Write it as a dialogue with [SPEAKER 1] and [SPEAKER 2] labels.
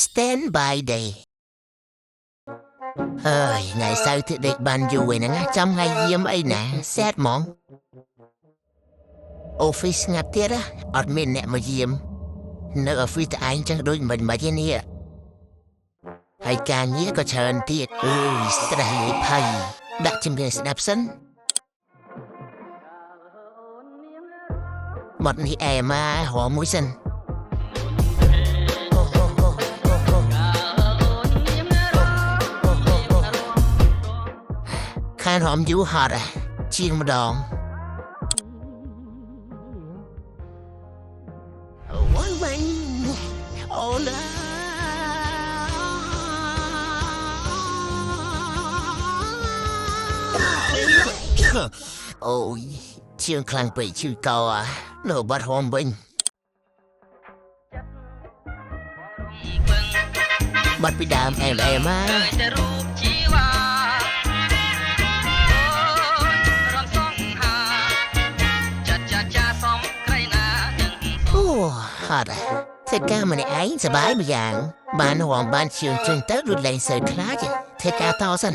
[SPEAKER 1] Stand by day ហើយថ្ងៃសៅរ៍ធ្វើដេកបានយូរឯណាចាំថ្ងៃយាមអីណាសែតហ្មង Office ស្ងាត់ទៀតអត់មានអ្នកមកយាមនៅ Office តែឯងចឹងដូចមិនទេនេះហើយការងារក៏ច្រើនទៀតstress លេខភ័យដាក់ជំនាញស្ដាប់សិនមាត់នេះអែមហៅមួយសិនខានហមយូរហត់ជាងម្ដងអូវិញអូឡាអូយជាងខ្លាំងពេកឈឺកោនៅបាត់ហមវិញបាត់ពីដើមអែមហត់ធ្វើការម្នាក់ឯងសប្បាយមួយយ៉ាងបានហមបានជឿជើងទៅរត់លេងសើខ្លាចធ្វើការតសិន